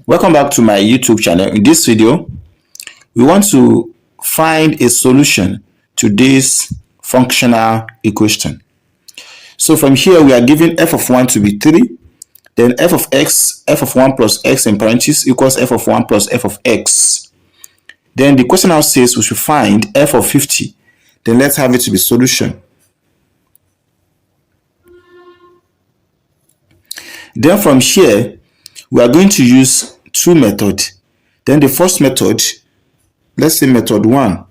Welcome back to my YouTube channel. In this video, we want to find a solution to this functional equation. So from here, we are given f of 1 to be 3, then f of x, f of 1 plus x in parentheses equals f of 1 plus f of x. Then the question now says we should find f of 50. Then let's have it to be solution. Then from here, we are going to use two methods. Then the first method, let's say method 1.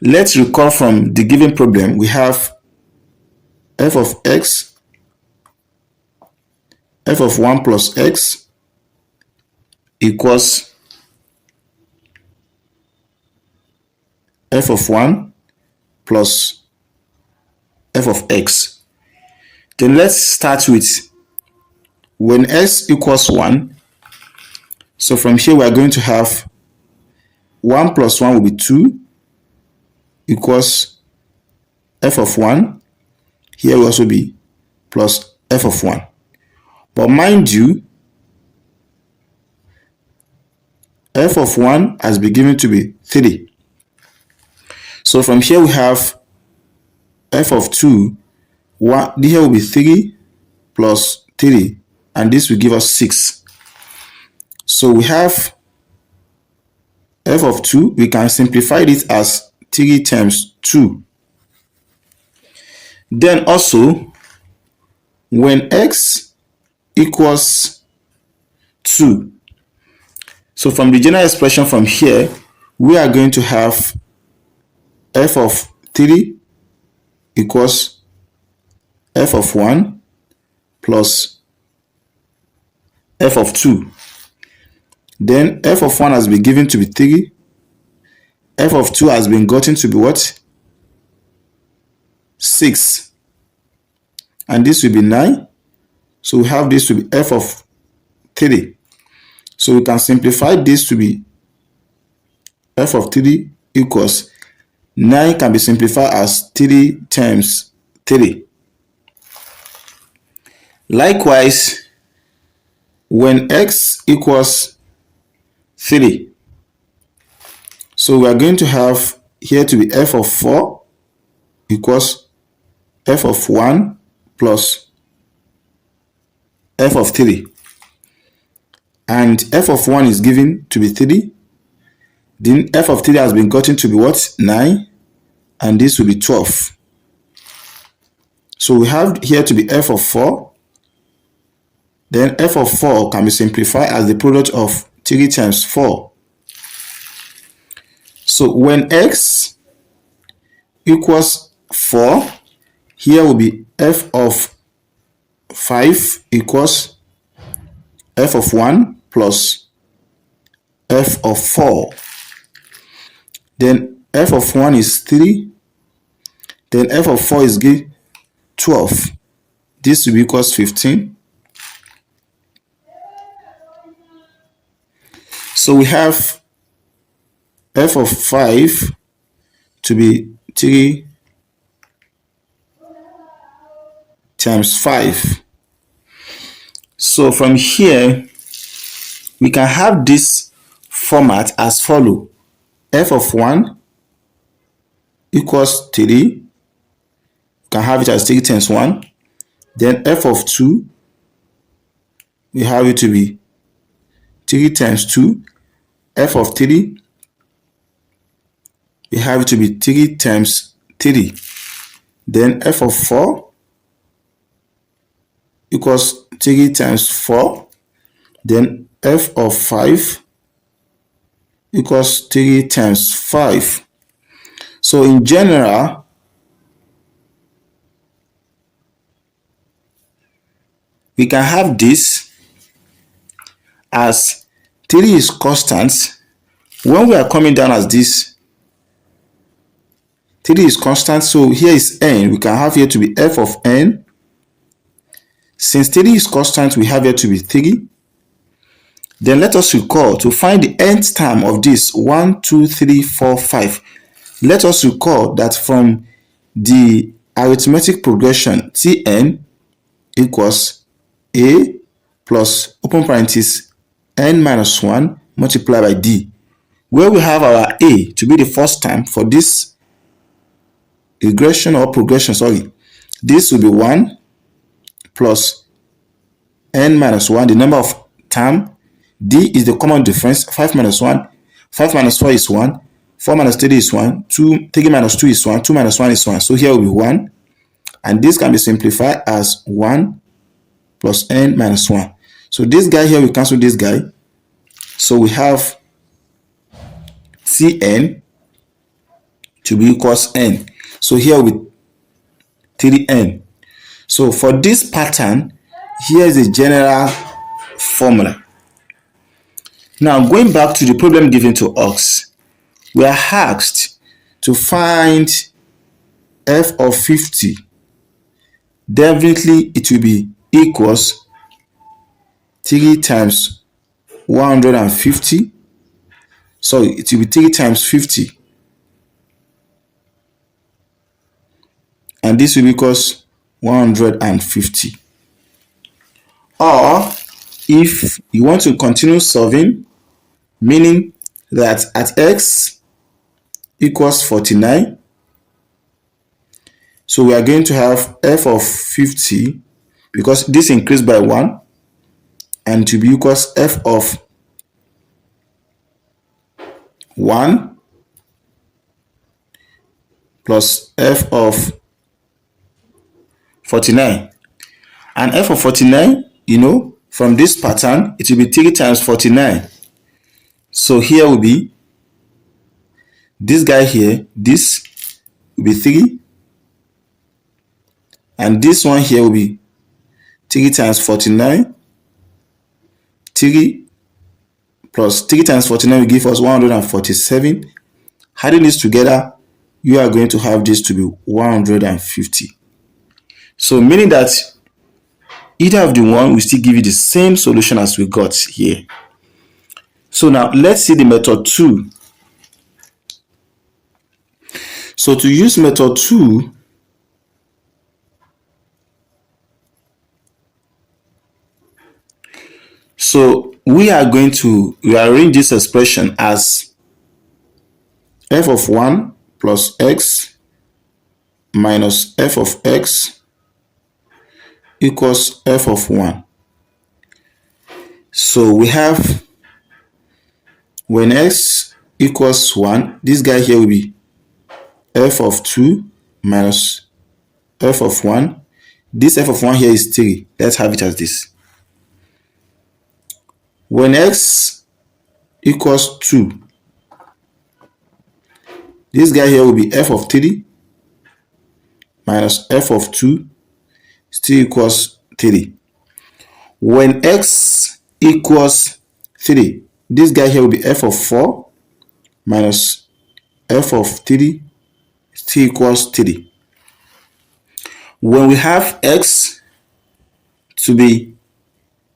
Let's recall from the given problem, we have f of x, f of 1 plus x equals f of 1 plus f of x. Then let's start with when x equals 1. So from here we are going to have 1 plus 1 will be 2 equals f of 1. Here will also be plus f of 1. But mind you, f of 1 has been given to be 3. So from here we have f of 2. Here will be 3 plus 3, and this will give us 6. So we have f of 2. We can simplify this as 3 times 2. Then also, when x equals 2, so from the general expression from here, we are going to have f of 3 equals f of 1 plus f of 2. Then f of 1 has been given to be 3. F of 2 has been gotten to be what? 6. And this will be 9. So we have this to be f of 3. So we can simplify this to be f of 3 equals 9 can be simplified as 3 times 3. Likewise, when x equals 3, so we are going to have here to be f of 4 equals f of 1 plus f of 3. And f of 1 is given to be 3. Then f of 3 has been gotten to be what? 9. And this will be 12. So we have here to be f of 4. Then f of 4 can be simplified as the product of 3 times 4. So when x equals 4, here will be f of 5 equals f of 1 plus f of 4. Then f of 1 is 3. Then f of 4 is 12. This will be equals 15. So we have f of 5 to be 3 times 5. So from here, we can have this format as follow. F of 1 equals 3. You can have it as 3 times 1. Then f of 2, we have it to be 3 times 2. F of 3, we have it to be 3 times 3. Then f of 4 equals 3 times 4. Then f of 5 equals 3 times 5. So in general, we can have this as 3 is constant. When we are coming down as this, 3 is constant. So here is n. We can have here to be f of n. Since 3 is constant, we have here to be 3. Then let us recall to find the nth term of this 1, 2, 3, 4, 5. Let us recall that from the arithmetic progression Tn equals a plus open parenthesis n minus 1 multiplied by d, where we have our a to be the first term for this regression or progression, this will be 1 plus n minus 1, the number of term. D is the common difference, 5 minus 1, 5 minus 4 is 1, 4 minus 3 is 1, 3 minus 2 is 1, 2 minus 1 is 1. So here will be 1, and this can be simplified as 1 plus n minus 1. So this guy here, we cancel this guy. So we have Tn to be equals n. So here will be 3n. So for this pattern, here is a general formula. Now, going back to the problem given to us, we are asked to find f of 50. Definitely, it will be equals 3 times 150. So it will be 3 times 50. And this will be equals 150. Or if you want to continue solving, meaning that at x equals 49, so we are going to have f of 50, because this increased by 1, and to be equals f of 1 plus f of 49. And f of 49, from this pattern, it will be 3 times 49. So here will be this guy here, this will be 3, and this one here will be 3 times 49. 3 plus 3 times 49 will give us 147. Adding this together, you are going to have this to be 150. So meaning that either of the one will still give you the same solution as we got here. So now let's see the method 2. So to use method 2, so we are going to rearrange this expression as f of 1 plus x minus f of x equals f of 1. So we have, when x equals 1, this guy here will be f of 2 minus f of 1. This f of 1 here is 3. Let's have it as this. When x equals 2, this guy here will be f of 3 minus f of 2 still equals 3. When x equals 3, this guy here will be f of 4 minus f of 3 still equals 3. When we have x to be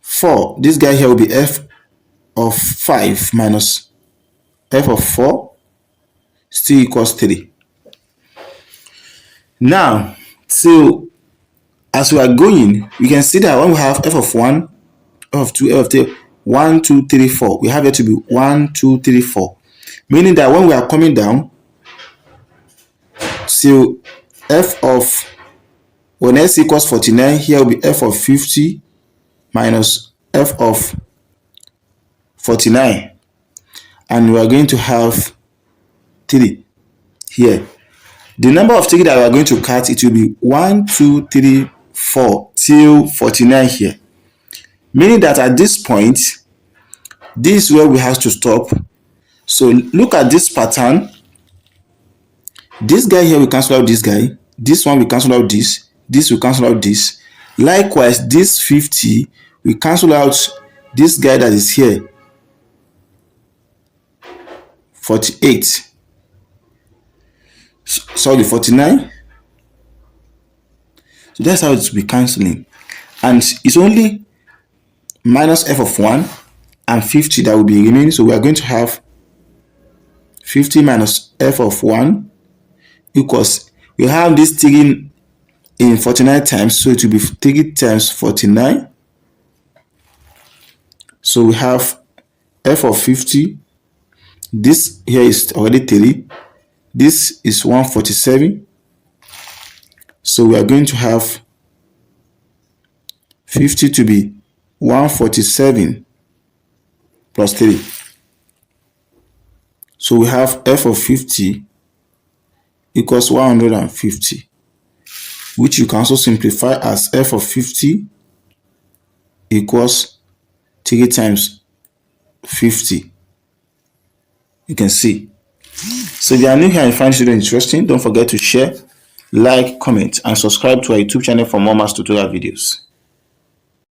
4, this guy here will be f of 5 minus f of 4 still equals 3. Now, so as we are going, we can see that when we have f of 1, f of 2, f of 3, 1, 2, 3, 4, we have it to be 1, 2, 3, 4. Meaning that when we are coming down, so f of, when s equals 49, here will be f of 50 minus f of 49. And we are going to have 3 here. The number of 3 that we are going to cut, it will be 1, 2, 3, 4 till 49 here. Meaning that at this point, this is where we have to stop. So look at this pattern. This guy here will cancel out this guy. This one will cancel out this. This will cancel out this. Likewise, this 50 will cancel out this guy that is here. 48. Sorry, 49. So that's how it will be cancelling. And it's only minus f of 1 and 50 that will be remaining. So we are going to have 50 minus f of 1 equals, we have this 3 in 49 times, so it will be 3 times 49 So we have f of 50. This here is already 3. This is 147. So we are going to have 50 to be 147 plus 3. So we have f of 50 equals 150, which you can also simplify as f of 50 equals 3 times 50. You can see. So if you are new here and find this video interesting, don't forget to share, like, comment, and subscribe to our YouTube channel for more maths tutorial videos.